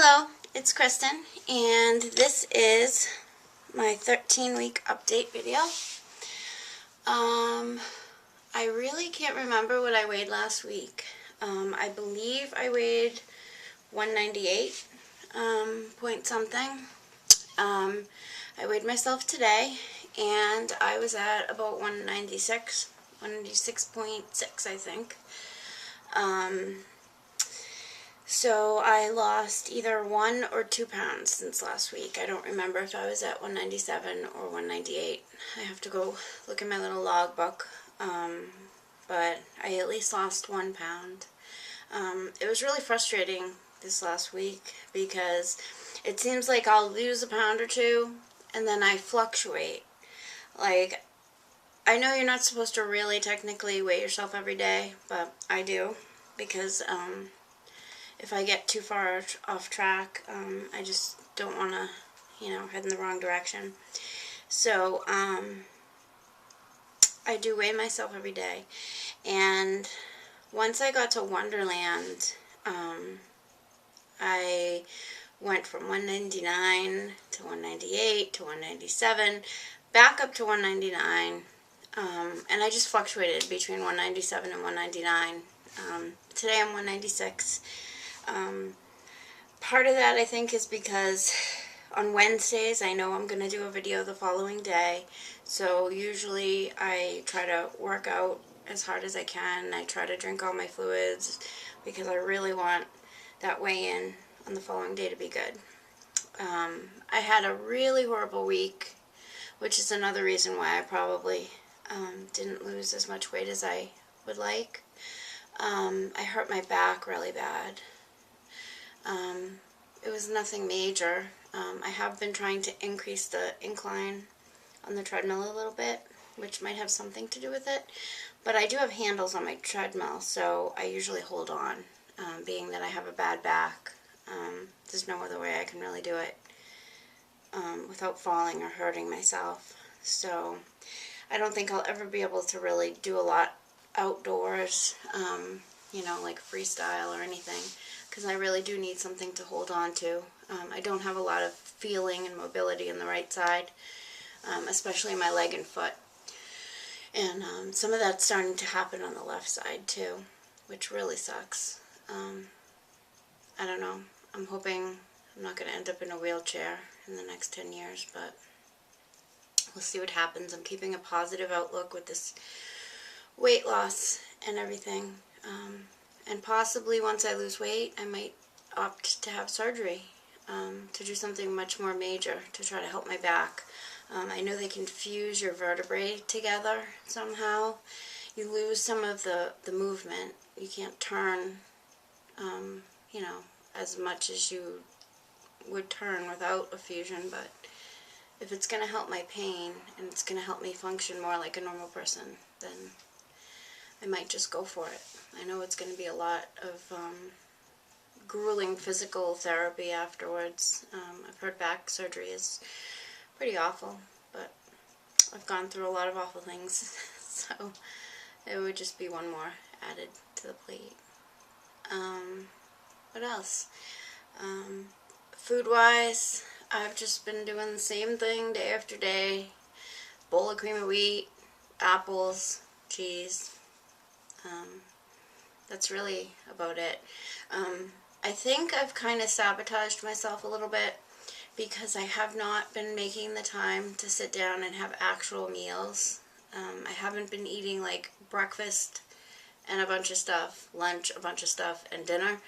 Hello, it's Kristen, and this is my 13-week update video. I really can't remember what I weighed last week. I believe I weighed 198 point something. I weighed myself today, and I was at about 196.6, I think. So I lost either 1 or 2 pounds since last week. I don't remember if I was at 197 or 198. I have to go look in my little log book. But I at least lost 1 pound. It was really frustrating this last week because it seems like I'll lose a pound or two and then I fluctuate. Like, I know you're not supposed to really technically weigh yourself every day, but I do because if I get too far off track, I just don't want to, head in the wrong direction. So, I do weigh myself every day. And once I got to Wonderland, I went from 199 to 198 to 197, back up to 199, and I just fluctuated between 197 and 199. Today I'm 196. Part of that I think is because on Wednesdays I know I'm going to do a video the following day, so usually I try to work out as hard as I can. I try to drink all my fluids because I really want that weigh-in on the following day to be good. I had a really horrible week, which is another reason why I probably didn't lose as much weight as I would like. I hurt my back really bad. It was nothing major. I have been trying to increase the incline on the treadmill a little bit, which might have something to do with it. But I do have handles on my treadmill, so I usually hold on, being that I have a bad back. There's no other way I can really do it without falling or hurting myself. So I don't think I'll ever be able to really do a lot outdoors, like freestyle or anything, because I really do need something to hold on to. I don't have a lot of feeling and mobility in the right side, especially my leg and foot. And some of that's starting to happen on the left side too, which really sucks. I don't know. I'm hoping I'm not going to end up in a wheelchair in the next 10 years, but we'll see what happens. I'm keeping a positive outlook with this weight loss and everything. And possibly once I lose weight, I might opt to have surgery, to do something much more major to try to help my back. I know they can fuse your vertebrae together somehow. You lose some of the movement. You can't turn, as much as you would turn without a fusion, but if it's going to help my pain and it's going to help me function more like a normal person, then I might just go for it. I know it's going to be a lot of grueling physical therapy afterwards. I've heard back surgery is pretty awful, but I've gone through a lot of awful things, so it would just be one more added to the plate. What else? Food-wise, I've just been doing the same thing day after day. Bowl of cream of wheat, apples, cheese. That's really about it. I think I've kind of sabotaged myself a little bit because I have not been making the time to sit down and have actual meals. I haven't been eating like breakfast and a bunch of stuff, lunch, a bunch of stuff, and dinner.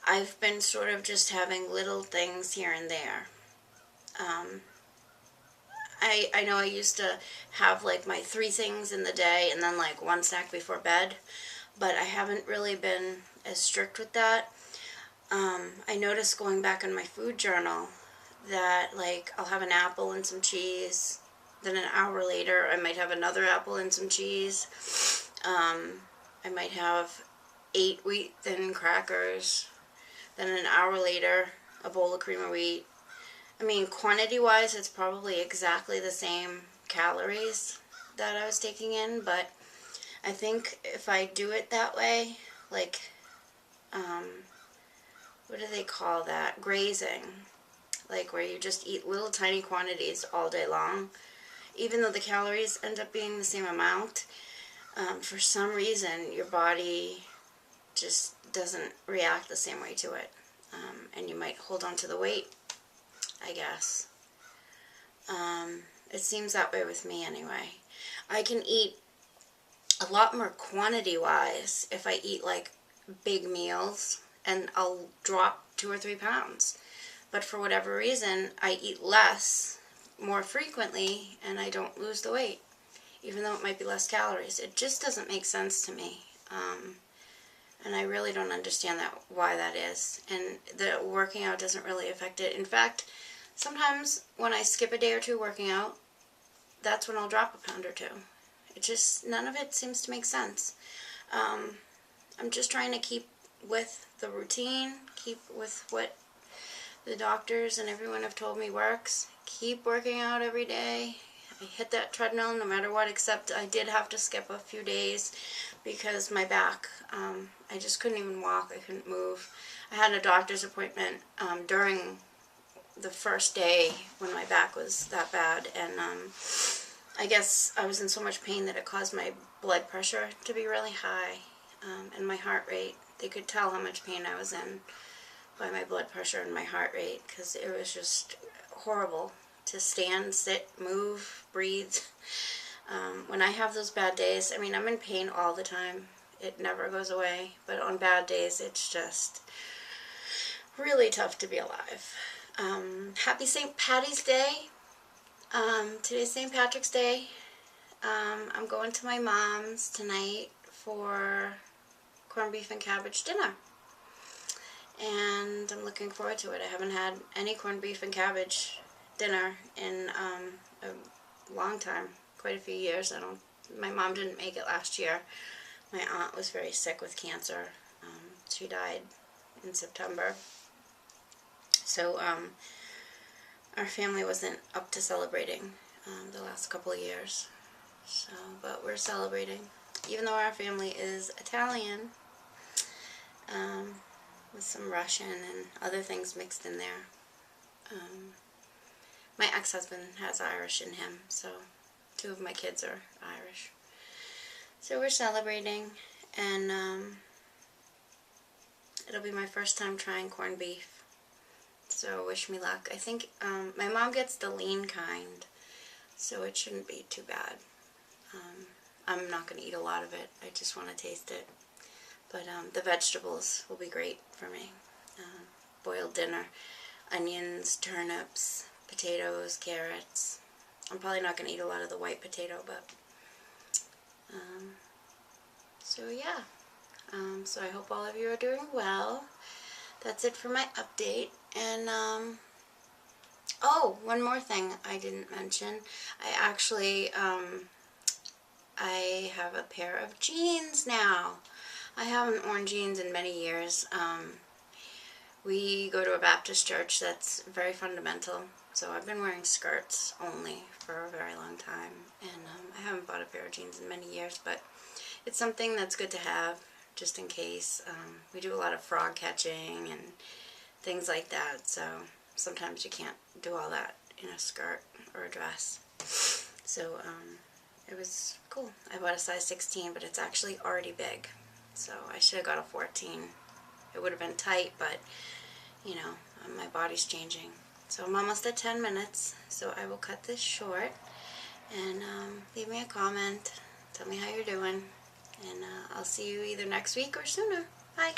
I've been sort of just having little things here and there. I know I used to have like my 3 things in the day and then like 1 snack before bed, but I haven't really been as strict with that. I noticed going back in my food journal that like I'll have an apple and some cheese, then an hour later I might have another apple and some cheese. I might have 8 wheat thin crackers, then an hour later a bowl of cream of wheat. I mean, quantity-wise, it's probably exactly the same calories that I was taking in, but I think if I do it that way, like, what do they call that? Grazing. Like where you just eat little tiny quantities all day long. Even though the calories end up being the same amount, for some reason your body just doesn't react the same way to it. And you might hold on to the weight, I guess. It seems that way with me anyway. I can eat a lot more quantity-wise if I eat like big meals, and I'll drop 2 or 3 pounds. But for whatever reason, I eat less more frequently and I don't lose the weight, even though it might be less calories. It just doesn't make sense to me. And I really don't understand why that is. And the working out doesn't really affect it. In fact, sometimes when I skip a day or 2 working out, that's when I'll drop a pound or 2. It just, none of it seems to make sense. I'm just trying to keep with the routine, keep with what the doctors and everyone have told me works. Keep working out every day. I hit that treadmill no matter what, except I did have to skip a few days because my back, I just couldn't even walk. I couldn't move. I had a doctor's appointment during the first day when my back was that bad, and I guess I was in so much pain that it caused my blood pressure to be really high, and my heart rate. They could tell how much pain I was in by my blood pressure and my heart rate, because it was just horrible to stand, sit, move, breathe. When I have those bad days, I mean, I'm in pain all the time. It never goes away, but on bad days, it's just really tough to be alive. Happy St. Patty's Day. Today's St. Patrick's Day. I'm going to my mom's tonight for corned beef and cabbage dinner. And I'm looking forward to it. I haven't had any corned beef and cabbage dinner in a long time, quite a few years. My mom didn't make it last year. My aunt was very sick with cancer. She died in September. So our family wasn't up to celebrating the last couple of years. So, but we're celebrating, even though our family is Italian, with some Russian and other things mixed in there. My ex-husband has Irish in him, so 2 of my kids are Irish. So we're celebrating, and it'll be my first time trying corned beef. So wish me luck. I think my mom gets the lean kind, so it shouldn't be too bad. I'm not going to eat a lot of it. I just want to taste it. But the vegetables will be great for me. Boiled dinner, onions, turnips, potatoes, carrots. I'm probably not going to eat a lot of the white potato, but so yeah. So I hope all of you are doing well. That's it for my update. And oh, one more thing I didn't mention. I actually I have a pair of jeans now. I haven't worn jeans in many years. We go to a Baptist church that's very fundamental, so I've been wearing skirts only for a very long time, and I haven't bought a pair of jeans in many years, but it's something that's good to have, just in case. We do a lot of frog catching and things like that, so sometimes you can't do all that in a skirt or a dress. So it was cool. I bought a size 16, but it's actually already big, so I should have got a 14. It would have been tight, but, you know, my body's changing. So I'm almost at 10 minutes, so I will cut this short. And leave me a comment. Tell me how you're doing. And I'll see you either next week or sooner. Bye.